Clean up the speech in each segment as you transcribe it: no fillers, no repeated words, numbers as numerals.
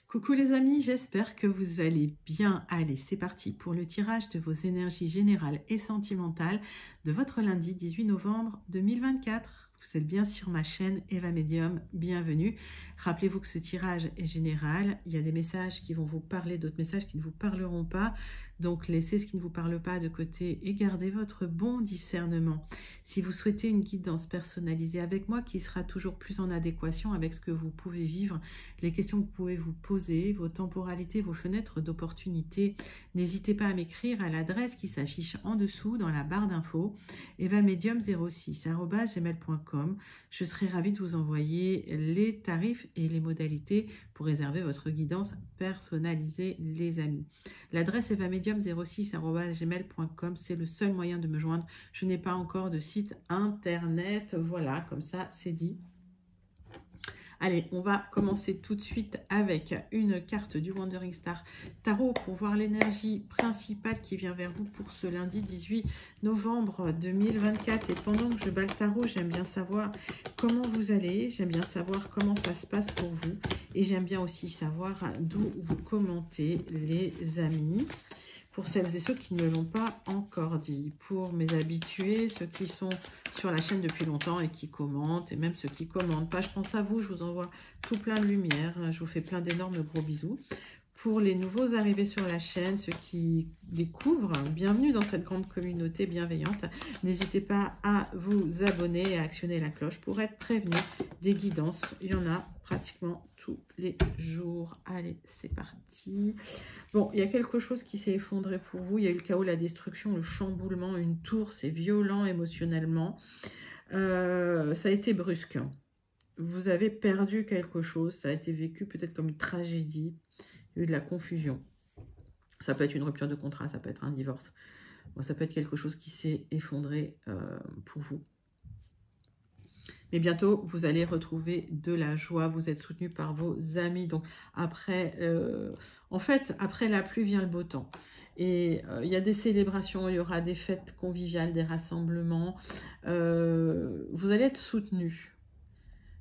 Coucou les amis, j'espère que vous allez bien. Allez, c'est parti pour le tirage de vos énergies générales et sentimentales de votre lundi 18 novembre 2024. Vous êtes bien sur ma chaîne Eva Medium, bienvenue. Rappelez-vous que ce tirage est général. Il y a des messages qui vont vous parler, d'autres messages qui ne vous parleront pas. Donc laissez ce qui ne vous parle pas de côté et gardez votre bon discernement. Si vous souhaitez une guidance personnalisée avec moi qui sera toujours plus en adéquation avec ce que vous pouvez vivre, les questions que vous pouvez vous poser, vos temporalités, vos fenêtres d'opportunité, n'hésitez pas à m'écrire à l'adresse qui s'affiche en dessous dans la barre d'infos, evamedium06@gmail.com. Je serai ravie de vous envoyer les tarifs et les modalités pour réserver votre guidance personnalisée, les amis. L'adresse evamedium06@gmail.com, c'est le seul moyen de me joindre. Je n'ai pas encore de site internet. Voilà, comme ça, c'est dit. Allez, on va commencer tout de suite avec une carte du Wandering Star Tarot pour voir l'énergie principale qui vient vers vous pour ce lundi 18 novembre 2024. Et pendant que je bats le tarot, j'aime bien savoir comment vous allez, j'aime bien savoir comment ça se passe pour vous et j'aime bien aussi savoir d'où vous commentez, les amis. Pour celles et ceux qui ne l'ont pas encore dit, pour mes habitués, ceux qui sont sur la chaîne depuis longtemps et qui commentent, et même ceux qui commentent pas, je pense à vous, je vous envoie tout plein de lumière, je vous fais plein d'énormes gros bisous. Pour les nouveaux arrivés sur la chaîne, ceux qui découvrent, bienvenue dans cette grande communauté bienveillante. N'hésitez pas à vous abonner et à actionner la cloche pour être prévenu des guidances. Il y en a pratiquement tous les jours. Allez, c'est parti. Bon, il y a quelque chose qui s'est effondré pour vous. Il y a eu le chaos, la destruction, le chamboulement, une tour. C'est violent émotionnellement. Ça a été brusque. Vous avez perdu quelque chose. Ça a été vécu peut-être comme une tragédie. Il y a eu de la confusion. Ça peut être une rupture de contrat, ça peut être un divorce. Bon, ça peut être quelque chose qui s'est effondré pour vous. Mais bientôt, vous allez retrouver de la joie. Vous êtes soutenu par vos amis. Donc, après, en fait, après la pluie vient le beau temps. Et il y a des célébrations, il y aura des fêtes conviviales, des rassemblements. Vous allez être soutenu.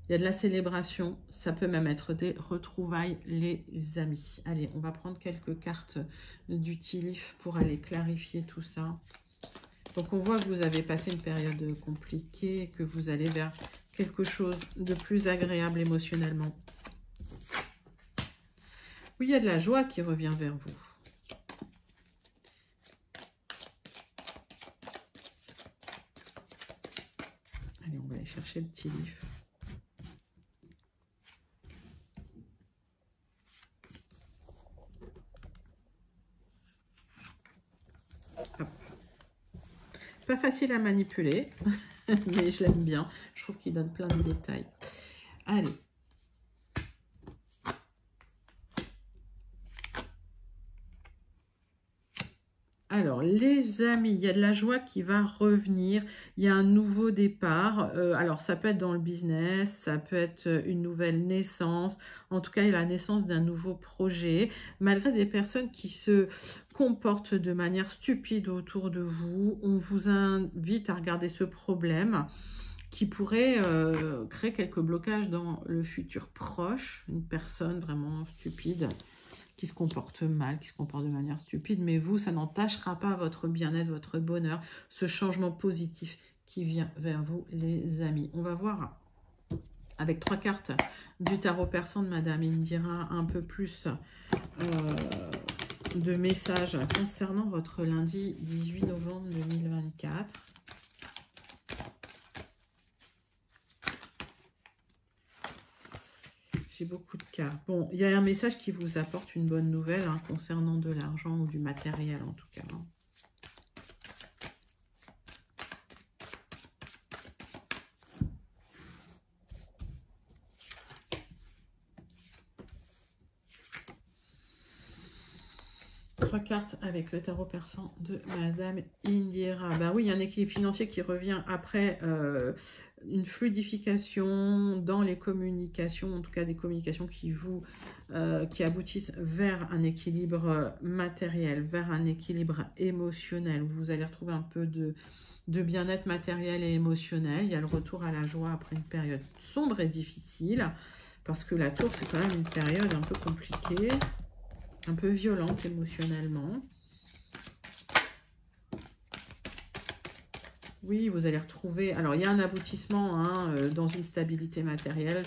Il y a de la célébration, ça peut même être des retrouvailles, les amis. Allez, on va prendre quelques cartes du Tilif pour aller clarifier tout ça. Donc, on voit que vous avez passé une période compliquée, que vous allez vers quelque chose de plus agréable émotionnellement. Oui, il y a de la joie qui revient vers vous. Allez, on va aller chercher le Tilif. Pas facile à manipuler, mais je l'aime bien. Je trouve qu'il donne plein de détails. Allez. Alors, les amis, il y a de la joie qui va revenir. Il y a un nouveau départ. Alors, ça peut être dans le business, ça peut être une nouvelle naissance. En tout cas, il y a la naissance d'un nouveau projet. Malgré des personnes qui se comportent de manière stupide autour de vous, on vous invite à regarder ce problème qui pourrait créer quelques blocages dans le futur proche. Une personne vraiment stupide qui se comporte mal, qui se comporte de manière stupide, mais vous, ça n'entachera pas votre bien-être, votre bonheur, ce changement positif qui vient vers vous, les amis. On va voir avec 3 cartes du tarot persan de Madame Indira un peu plus de messages concernant votre lundi 18 novembre 2024. J'ai beaucoup de cartes. Bon, il y a un message qui vous apporte une bonne nouvelle hein, concernant de l'argent ou du matériel en tout cas. Hein. Trois cartes avec le tarot persan de Madame Indira. Ben oui, il y a un équilibre financier qui revient après une fluidification dans les communications, en tout cas des communications qui aboutissent vers un équilibre matériel, vers un équilibre émotionnel, où vous allez retrouver un peu de bien-être matériel et émotionnel. Il y a le retour à la joie après une période sombre et difficile. Parce que la tour, c'est quand même une période un peu compliquée, un peu violente émotionnellement. Oui, vous allez retrouver... Alors, il y a un aboutissement hein, dans une stabilité matérielle.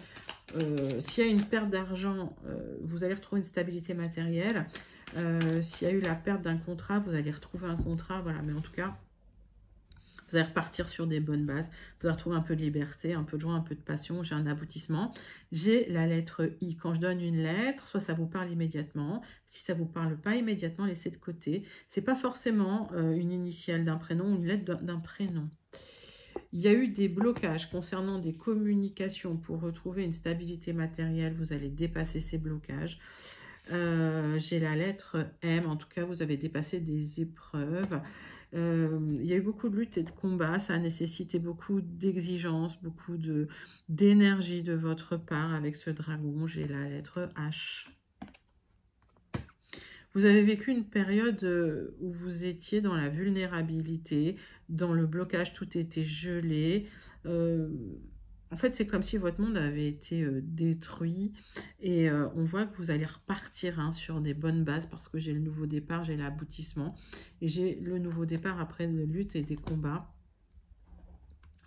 S'il y a une perte d'argent, vous allez retrouver une stabilité matérielle. S'il y a eu la perte d'un contrat, vous allez retrouver un contrat. Voilà, mais en tout cas, vous allez repartir sur des bonnes bases. Vous allez retrouver un peu de liberté, un peu de joie, un peu de passion. J'ai un aboutissement. J'ai la lettre I. Quand je donne une lettre, soit ça vous parle immédiatement. Si ça ne vous parle pas immédiatement, laissez de côté. Ce n'est pas forcément une initiale d'un prénom ou une lettre d'un prénom. Il y a eu des blocages concernant des communications pour retrouver une stabilité matérielle. Vous allez dépasser ces blocages. J'ai la lettre M. En tout cas, vous avez dépassé des épreuves. Il y a eu beaucoup de luttes et de combats. Ça a nécessité beaucoup d'exigences, beaucoup d'énergie de votre part avec ce dragon. J'ai la lettre H. Vous avez vécu une période où vous étiez dans la vulnérabilité, dans le blocage, tout était gelé. En fait, c'est comme si votre monde avait été détruit. Et on voit que vous allez repartir hein, sur des bonnes bases parce que j'ai le nouveau départ, j'ai l'aboutissement. Et j'ai le nouveau départ après de lutte et des combats.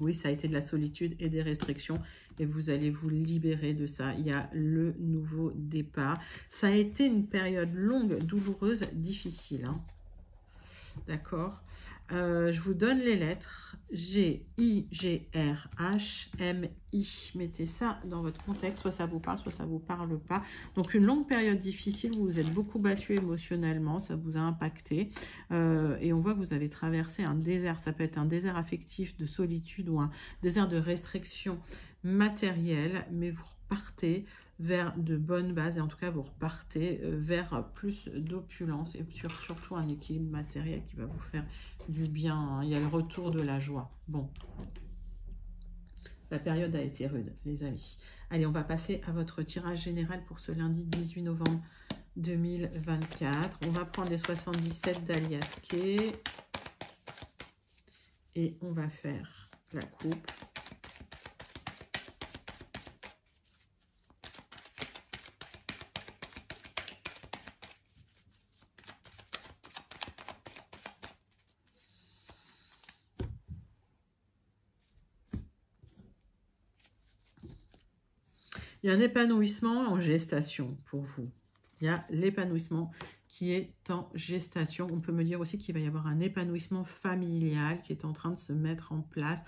Oui, ça a été de la solitude et des restrictions et vous allez vous libérer de ça. Il y a le nouveau départ. Ça a été une période longue, douloureuse, difficile. Hein. D'accord. Je vous donne les lettres. G, I, G, R, H, M, I. Mettez ça dans votre contexte. Soit ça vous parle, soit ça ne vous parle pas. Donc, une longue période difficile. Vous vous êtes beaucoup battu émotionnellement. Ça vous a impacté. Et on voit que vous avez traversé un désert. Ça peut être un désert affectif de solitude ou un désert de restriction matérielle. Mais vous repartez vers de bonnes bases et en tout cas vous repartez vers plus d'opulence et surtout un équilibre matériel qui va vous faire du bien. Hein. Il y a le retour de la joie. Bon, la période a été rude, les amis. Allez, on va passer à votre tirage général pour ce lundi 18 novembre 2024. On va prendre les 77 d'Alias Kay et on va faire la coupe. Il y a un épanouissement en gestation pour vous. Il y a l'épanouissement qui est en gestation. On peut me dire aussi qu'il va y avoir un épanouissement familial qui est en train de se mettre en place.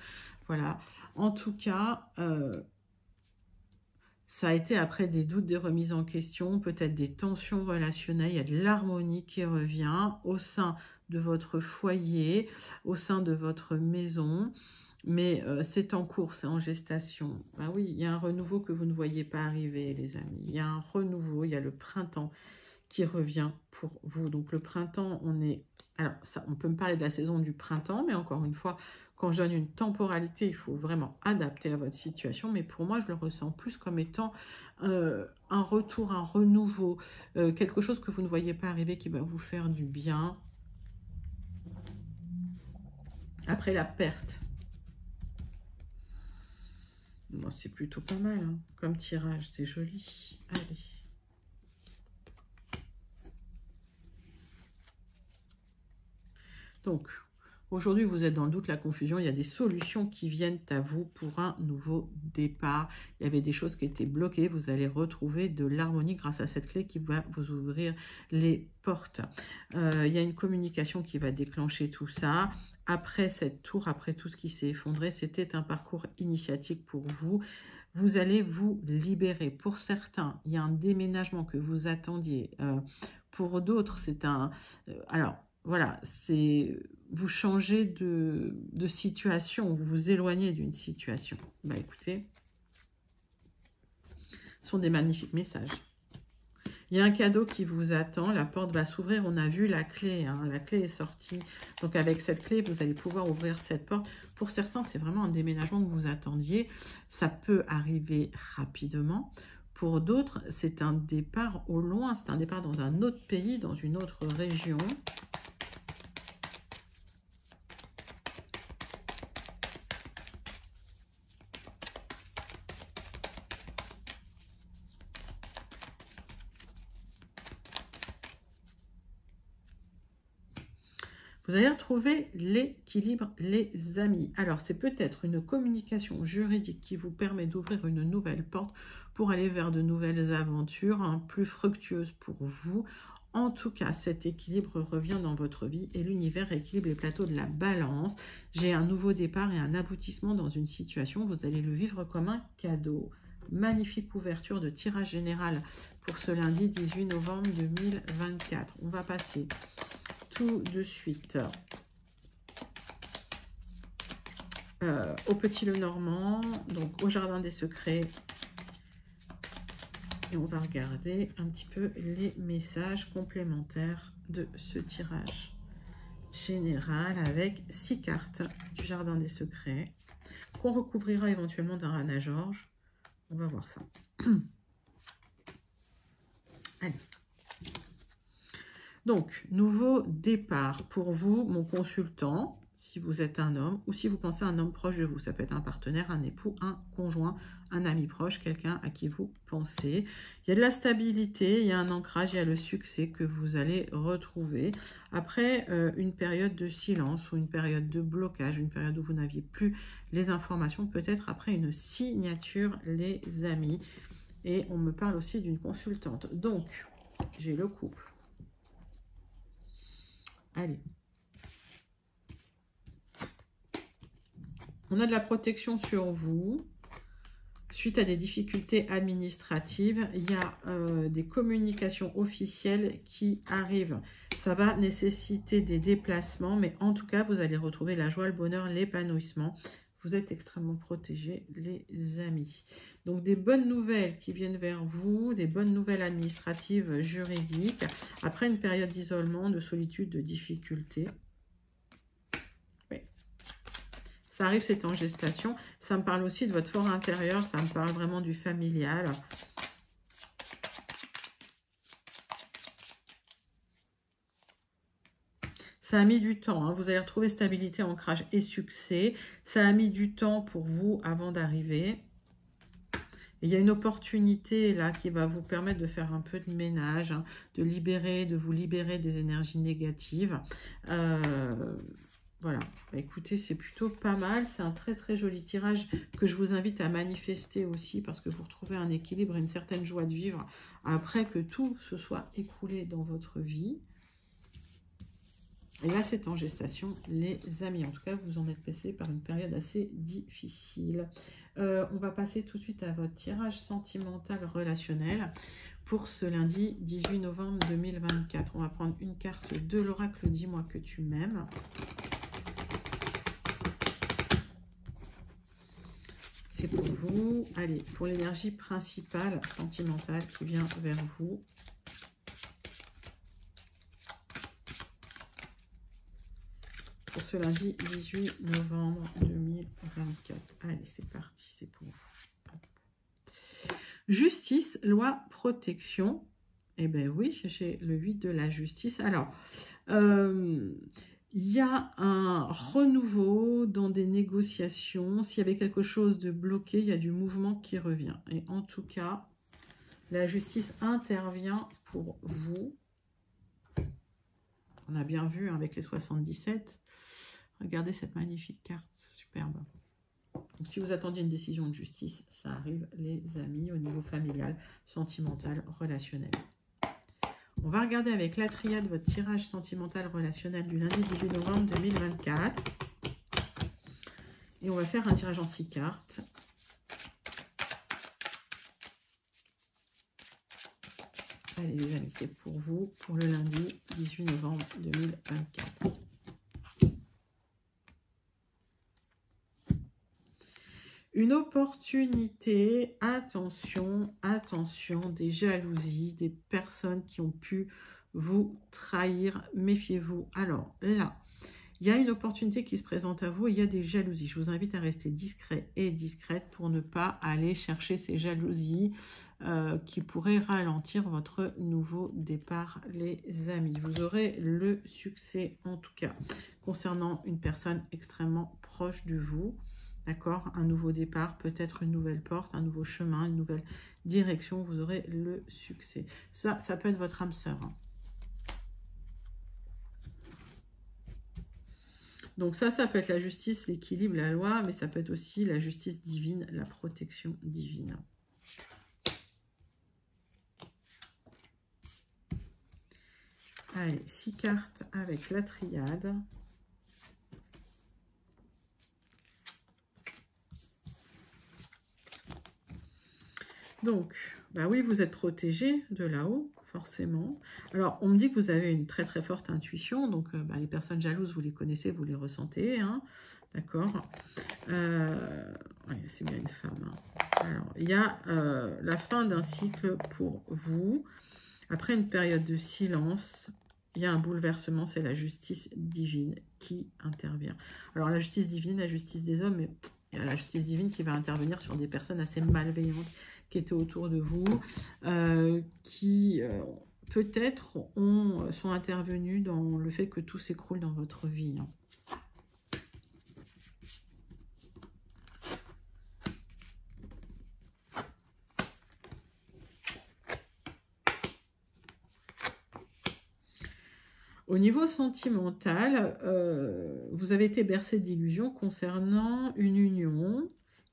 Voilà. En tout cas, ça a été après des doutes, des remises en question, peut-être des tensions relationnelles. Il y a de l'harmonie qui revient au sein de votre foyer, au sein de votre maison. Mais c'est en cours, c'est en gestation. Ah oui, il y a un renouveau que vous ne voyez pas arriver, les amis. Il y a un renouveau, il y a le printemps qui revient pour vous. Donc le printemps, on est... Alors, ça, on peut me parler de la saison du printemps, mais encore une fois, quand je donne une temporalité, il faut vraiment adapter à votre situation. Mais pour moi, je le ressens plus comme étant un retour, un renouveau, quelque chose que vous ne voyez pas arriver qui va vous faire du bien. Après la perte. Bon, c'est plutôt pas mal hein, comme tirage, c'est joli. Allez. Donc, aujourd'hui, vous êtes dans le doute, la confusion. Il y a des solutions qui viennent à vous pour un nouveau départ. Il y avait des choses qui étaient bloquées. Vous allez retrouver de l'harmonie grâce à cette clé qui va vous ouvrir les portes. Il y a une communication qui va déclencher tout ça. Après cette tour, après tout ce qui s'est effondré, c'était un parcours initiatique pour vous. Vous allez vous libérer. Pour certains, il y a un déménagement que vous attendiez. Pour d'autres, c'est un... alors, voilà, c'est... Vous changez de situation, vous vous éloignez d'une situation. Bah écoutez, ce sont des magnifiques messages. Il y a un cadeau qui vous attend, la porte va s'ouvrir, on a vu la clé, hein, la clé est sortie. Donc avec cette clé, vous allez pouvoir ouvrir cette porte. Pour certains, c'est vraiment un déménagement que vous attendiez. Ça peut arriver rapidement. Pour d'autres, c'est un départ au loin, c'est un départ dans un autre pays, dans une autre région. Vous allez retrouver l'équilibre, les amis. Alors, c'est peut-être une communication juridique qui vous permet d'ouvrir une nouvelle porte pour aller vers de nouvelles aventures, hein, plus fructueuses pour vous. En tout cas, cet équilibre revient dans votre vie et l'univers équilibre les plateaux de la balance. J'ai un nouveau départ et un aboutissement dans une situation. Vous allez le vivre comme un cadeau. Magnifique ouverture de tirage général pour ce lundi 18 novembre 2024. On va passer tout de suite au Petit Lenormand, donc au Jardin des Secrets. Et on va regarder un petit peu les messages complémentaires de ce tirage général avec 6 cartes du Jardin des Secrets qu'on recouvrira éventuellement d'un Rana George. On va voir ça. Allez. Donc, nouveau départ pour vous, mon consultant, si vous êtes un homme ou si vous pensez à un homme proche de vous. Ça peut être un partenaire, un époux, un conjoint, un ami proche, quelqu'un à qui vous pensez. Il y a de la stabilité, il y a un ancrage, il y a le succès que vous allez retrouver. Après une période de silence ou une période de blocage, une période où vous n'aviez plus les informations, peut-être après une signature, les amis. Et on me parle aussi d'une consultante. Donc, j'ai le couple. Allez. On a de la protection sur vous. Suite à des difficultés administratives, il y a des communications officielles qui arrivent. Ça va nécessiter des déplacements, mais en tout cas, vous allez retrouver la joie, le bonheur, l'épanouissement. Vous êtes extrêmement protégés, les amis. Donc, des bonnes nouvelles qui viennent vers vous, des bonnes nouvelles administratives, juridiques, après une période d'isolement, de solitude, de difficultés. Ça arrive, c'est en gestation. Ça me parle aussi de votre fort intérieur. Ça me parle vraiment du familial. Ça a mis du temps. Hein. Vous allez retrouver stabilité, ancrage et succès. Ça a mis du temps pour vous avant d'arriver. Il y a une opportunité là qui va vous permettre de faire un peu de ménage, hein, de vous libérer des énergies négatives. Voilà, bah, écoutez, c'est plutôt pas mal. C'est un très très joli tirage que je vous invite à manifester aussi parce que vous retrouvez un équilibre et une certaine joie de vivre après que tout se soit écoulé dans votre vie. Et là, c'est en gestation, les amis. En tout cas, vous en êtes passé par une période assez difficile. On va passer tout de suite à votre tirage sentimental relationnel pour ce lundi 18 novembre 2024. On va prendre une carte de l'oracle « Dis-moi que tu m'aimes ». C'est pour vous. Allez, pour l'énergie principale sentimentale qui vient vers vous. Pour ce lundi 18 novembre 2024. Allez, c'est parti, c'est pour vous. Justice, loi, protection. Eh bien oui, j'ai le 8 de la justice. Alors, il y a un renouveau dans des négociations. S'il y avait quelque chose de bloqué, il y a du mouvement qui revient. Et en tout cas, la justice intervient pour vous. On a bien vu avec les 77. Regardez cette magnifique carte, superbe. Donc, si vous attendiez une décision de justice, ça arrive, les amis, au niveau familial, sentimental, relationnel. On va regarder avec la triade votre tirage sentimental relationnel du lundi 18 novembre 2024. Et on va faire un tirage en 6 cartes. Allez les amis, c'est pour vous, pour le lundi 18 novembre 2024. Une opportunité, attention, attention, des jalousies, des personnes qui ont pu vous trahir, méfiez-vous. Alors là, il y a une opportunité qui se présente à vous et il y a des jalousies. Je vous invite à rester discret et discrète pour ne pas aller chercher ces jalousies qui pourraient ralentir votre nouveau départ, les amis. Vous aurez le succès, en tout cas, concernant une personne extrêmement proche de vous. D'accord, un nouveau départ, peut-être une nouvelle porte, un nouveau chemin, une nouvelle direction, vous aurez le succès. Ça peut être votre âme sœur. Hein. Donc ça peut être la justice, l'équilibre, la loi, mais ça peut être aussi la justice divine, la protection divine. Allez, 6 cartes avec la triade. Donc, bah oui, vous êtes protégé de là-haut, forcément. Alors, on me dit que vous avez une très très forte intuition, donc bah, les personnes jalouses, vous les connaissez, vous les ressentez, hein, d'accord. Ouais, c'est bien une femme. Hein. Alors, il y a la fin d'un cycle pour vous. Après une période de silence, il y a un bouleversement, c'est la justice divine qui intervient. Alors, la justice divine, la justice des hommes, mais il y a la justice divine qui va intervenir sur des personnes assez malveillantes qui étaient autour de vous, qui peut-être sont intervenus dans le fait que tout s'écroule dans votre vie. Hein. Au niveau sentimental, vous avez été bercé d'illusions concernant une union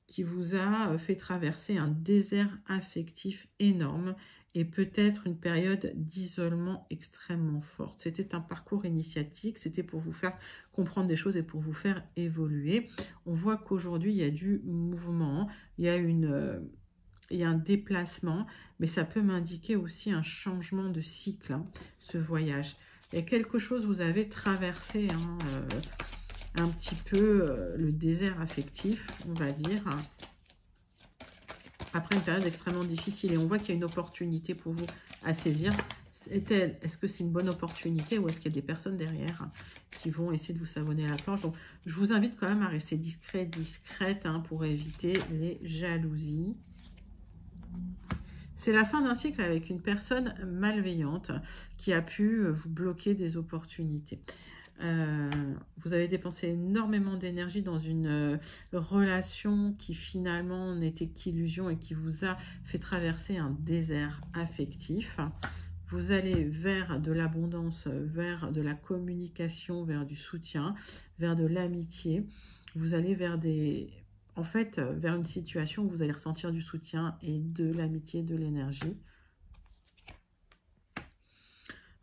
qui vous a fait traverser un désert affectif énorme et peut-être une période d'isolement extrêmement forte. C'était un parcours initiatique, c'était pour vous faire comprendre des choses et pour vous faire évoluer. On voit qu'aujourd'hui, il y a du mouvement, il y a un déplacement, mais ça peut m'indiquer aussi un changement de cycle, hein, ce voyage. Il y a quelque chose, vous avez traversé hein, un petit peu le désert affectif, on va dire, après une période extrêmement difficile. Et on voit qu'il y a une opportunité pour vous à saisir. Est-ce que c'est une bonne opportunité ou est-ce qu'il y a des personnes derrière qui vont essayer de vous savonner la planche? Donc, je vous invite quand même à rester discrète hein, pour éviter les jalousies. C'est la fin d'un cycle avec une personne malveillante qui a pu vous bloquer des opportunités. Vous avez dépensé énormément d'énergie dans une relation qui finalement n'était qu'illusion et qui vous a fait traverser un désert affectif. Vous allez vers de l'abondance, vers de la communication, vers du soutien, vers de l'amitié. Vous allez vers vers une situation où vous allez ressentir du soutien et de l'amitié, de l'énergie.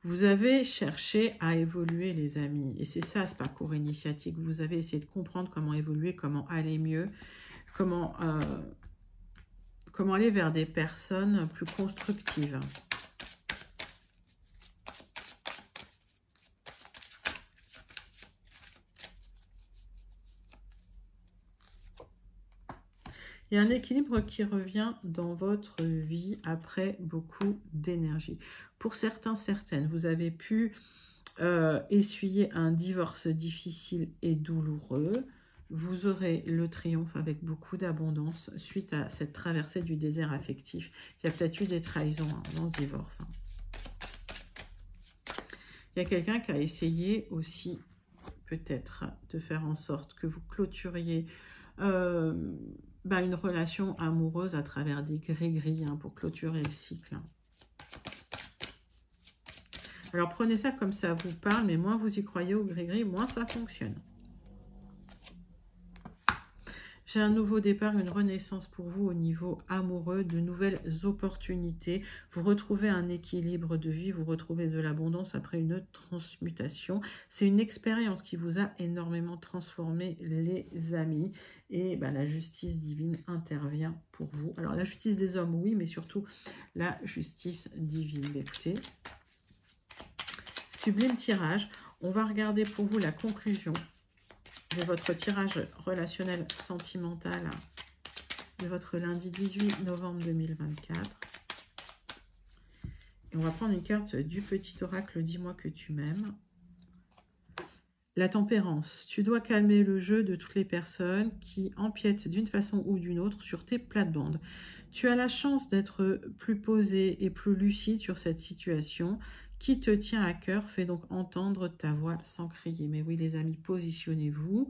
Vous avez cherché à évoluer, les amis. Et c'est ça, ce parcours initiatique. Vous avez essayé de comprendre comment évoluer, comment aller mieux, comment aller vers des personnes plus constructives. Il y a un équilibre qui revient dans votre vie après beaucoup d'énergie. Pour certains, certaines, vous avez pu essuyer un divorce difficile et douloureux. Vous aurez le triomphe avec beaucoup d'abondance suite à cette traversée du désert affectif. Il y a peut-être eu des trahisons hein, dans ce divorce. Hein. Il y a quelqu'un qui a essayé aussi peut-être de faire en sorte que vous clôturiez une relation amoureuse à travers des gris-gris hein, pour clôturer le cycle. Alors prenez ça comme ça vous parle, mais moins vous y croyez au gris-gris, moins ça fonctionne. J'ai un nouveau départ, une renaissance pour vous au niveau amoureux, de nouvelles opportunités. Vous retrouvez un équilibre de vie, vous retrouvez de l'abondance après une transmutation. C'est une expérience qui vous a énormément transformé, les amis. Et la justice divine intervient pour vous. Alors la justice des hommes, oui, mais surtout la justice divine. Écoutez, sublime tirage. On va regarder pour vous la conclusion de votre tirage relationnel sentimental de votre lundi 18 novembre 2024. Et on va prendre une carte du petit oracle « Dis-moi que tu m'aimes ». La tempérance. Tu dois calmer le jeu de toutes les personnes qui empiètent d'une façon ou d'une autre sur tes plates-bandes. Tu as la chance d'être plus posé et plus lucide sur cette situation qui te tient à cœur. Fais donc entendre ta voix sans crier. Mais oui, les amis, positionnez-vous.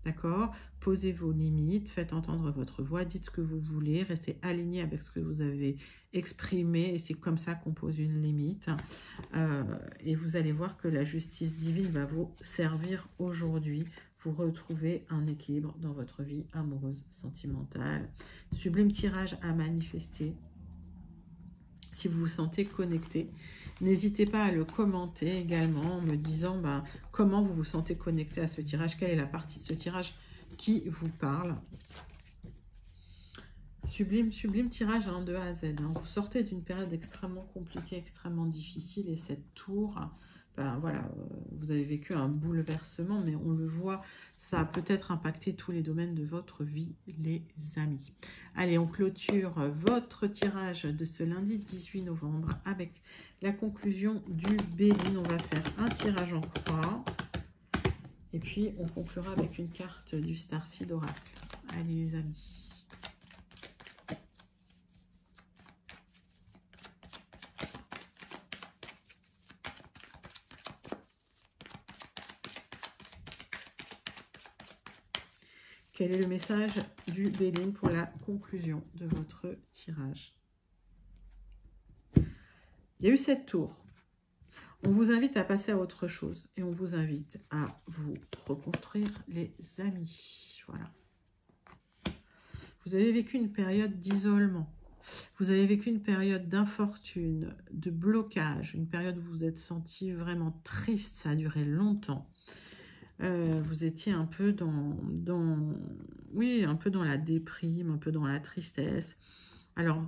D'accord? Posez vos limites, faites entendre votre voix, dites ce que vous voulez, restez aligné avec ce que vous avez exprimé et c'est comme ça qu'on pose une limite. Et vous allez voir que la justice divine va vous servir aujourd'hui. vous retrouvez un équilibre dans votre vie amoureuse, sentimentale. Sublime tirage à manifester. Si vous vous sentez connecté, n'hésitez pas à le commenter également en me disant comment vous vous sentez connecté à ce tirage, quelle est la partie de ce tirage qui vous parle. Sublime, sublime tirage de A à Z. Vous sortez d'une période extrêmement compliquée, extrêmement difficile et cette tour, voilà, vous avez vécu un bouleversement, mais on le voit, ça a peut-être impacté tous les domaines de votre vie, les amis. Allez, on clôture votre tirage de ce lundi 18 novembre avec la conclusion du Béline. On va faire un tirage en croix et puis on conclura avec une carte du Starseed Oracle. Allez les amis. Quel est le message du Béline pour la conclusion de votre tirage? Il y a eu cette tour. On vous invite à passer à autre chose et on vous invite à vous reconstruire, les amis. Voilà. Vous avez vécu une période d'isolement. Vous avez vécu une période d'infortune, de blocage, une période où vous vous êtes senti vraiment triste. Ça a duré longtemps. Vous étiez un peu un peu dans la déprime, un peu dans la tristesse. Alors,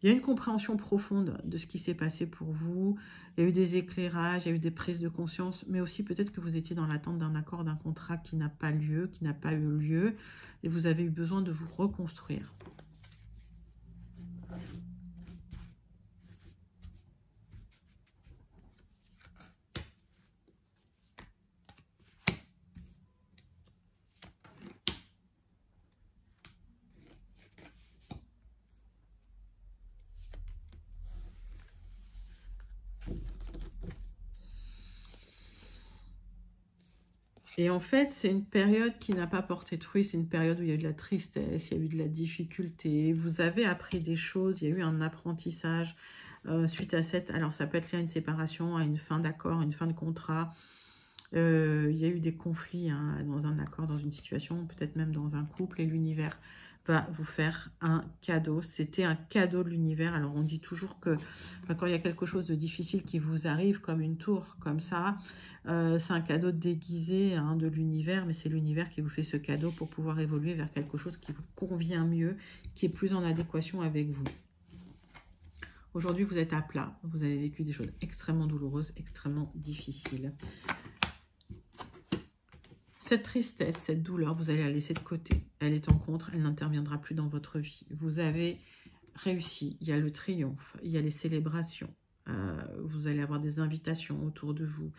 il y a une compréhension profonde de ce qui s'est passé pour vous. Il y a eu des éclairages, il y a eu des prises de conscience, mais aussi peut-être que vous étiez dans l'attente d'un accord, d'un contrat qui n'a pas lieu, qui n'a pas eu lieu, et vous avez eu besoin de vous reconstruire. Et en fait, c'est une période qui n'a pas porté de fruits, c'est une période où il y a eu de la tristesse, il y a eu de la difficulté, vous avez appris des choses, il y a eu un apprentissage suite à cette... Alors, ça peut être lié à une séparation, à une fin d'accord, une fin de contrat. Il y a eu des conflits dans un accord, dans une situation, peut-être même dans un couple, et l'univers va vous faire un cadeau. C'était un cadeau de l'univers. Alors, on dit toujours que quand il y a quelque chose de difficile qui vous arrive, comme une tour, comme ça, c'est un cadeau déguisé de l'univers, mais c'est l'univers qui vous fait ce cadeau pour pouvoir évoluer vers quelque chose qui vous convient mieux, qui est plus en adéquation avec vous. Aujourd'hui, vous êtes à plat. Vous avez vécu des choses extrêmement douloureuses, extrêmement difficiles. Cette tristesse, cette douleur, vous allez la laisser de côté. Elle est en contre, elle n'interviendra plus dans votre vie. Vous avez réussi, il y a le triomphe, il y a les célébrations. Vous allez avoir des invitations autour de vous.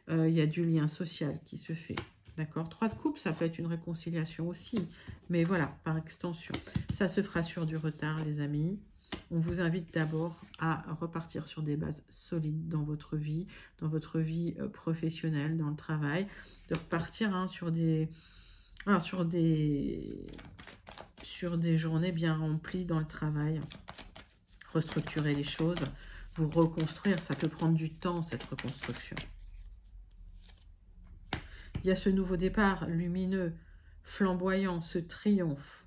Il y a du lien social qui se fait. D'accord ? 3 de coupe, ça peut être une réconciliation aussi. Mais voilà, par extension. Ça se fera sur du retard, les amis. On vous invite d'abord à repartir sur des bases solides dans votre vie professionnelle, dans le travail, de repartir sur des journées bien remplies dans le travail, restructurer les choses, vous reconstruire, ça peut prendre du temps cette reconstruction. Il y a ce nouveau départ lumineux, flamboyant, ce triomphe.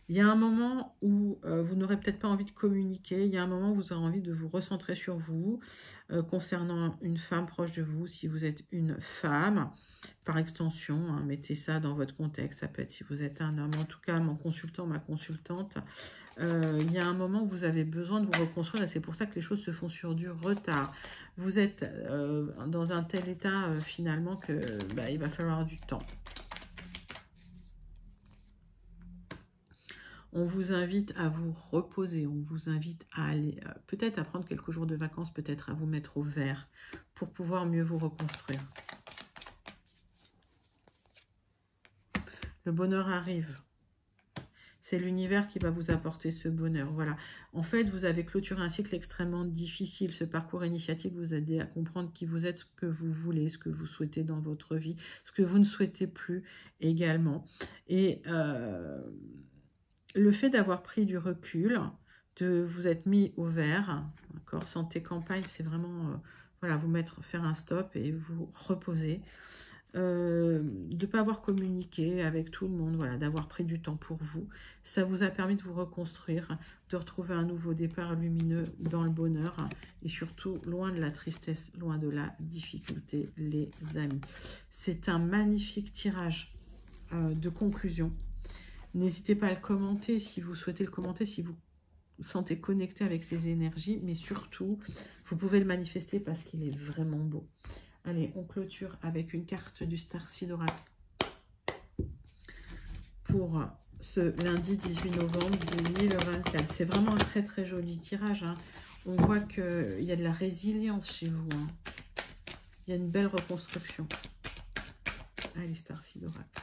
Il y a un moment où vous n'aurez peut-être pas envie de communiquer. Il y a un moment où vous aurez envie de vous recentrer sur vous, concernant une femme proche de vous. Si vous êtes une femme, par extension, mettez ça dans votre contexte. Ça peut être si vous êtes un homme. En tout cas, mon consultant, ma consultante, il y a un moment où vous avez besoin de vous reconstruire. Et c'est pour ça que les choses se font sur du retard. Vous êtes dans un tel état, finalement, que il va falloir du temps. On vous invite à vous reposer, on vous invite à aller, peut-être à prendre quelques jours de vacances, peut-être à vous mettre au vert pour pouvoir mieux vous reconstruire. Le bonheur arrive. C'est l'univers qui va vous apporter ce bonheur. Voilà. En fait, vous avez clôturé un cycle extrêmement difficile. Ce parcours initiatique vous a aidé à comprendre qui vous êtes, ce que vous voulez, ce que vous souhaitez dans votre vie, ce que vous ne souhaitez plus également. Et... le fait d'avoir pris du recul de vous être mis au vert. D'accord, santé campagne, c'est vraiment voilà, faire un stop et vous reposer. De ne pas avoir communiqué avec tout le monde, voilà, d'avoir pris du temps pour vous. Ça vous a permis de vous reconstruire, de retrouver un nouveau départ lumineux dans le bonheur et surtout loin de la tristesse, loin de la difficulté, les amis. C'est un magnifique tirage de conclusion. N'hésitez pas à le commenter si vous souhaitez le commenter, si vous vous sentez connecté avec ces énergies, mais surtout, vous pouvez le manifester parce qu'il est vraiment beau. Allez, on clôture avec une carte du Starseed Oracle pour ce lundi 18 novembre 2024. C'est vraiment un très très joli tirage, hein. On voit qu'il y a de la résilience chez vous, hein. Il y a une belle reconstruction. Allez, Starseed Oracle.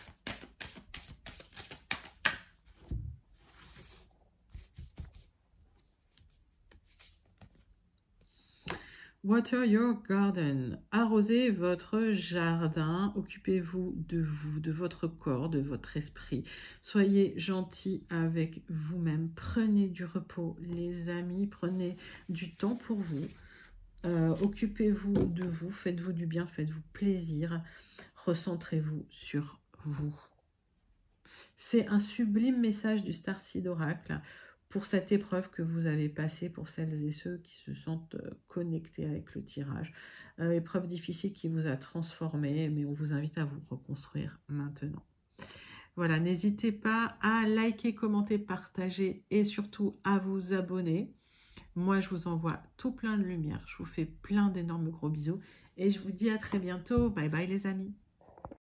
Water your garden. Arrosez votre jardin. Occupez-vous, de votre corps, de votre esprit. Soyez gentil avec vous-même. Prenez du repos, les amis. Prenez du temps pour vous. Occupez-vous de vous. Faites-vous du bien. Faites-vous plaisir. Recentrez-vous sur vous. C'est un sublime message du Starseed Oracle pour cette épreuve que vous avez passée, pour celles et ceux qui se sentent connectés avec le tirage. Épreuve difficile qui vous a transformé, mais on vous invite à vous reconstruire maintenant. Voilà, n'hésitez pas à liker, commenter, partager et surtout à vous abonner. Moi, je vous envoie tout plein de lumière. Je vous fais plein d'énormes gros bisous et je vous dis à très bientôt. Bye bye les amis.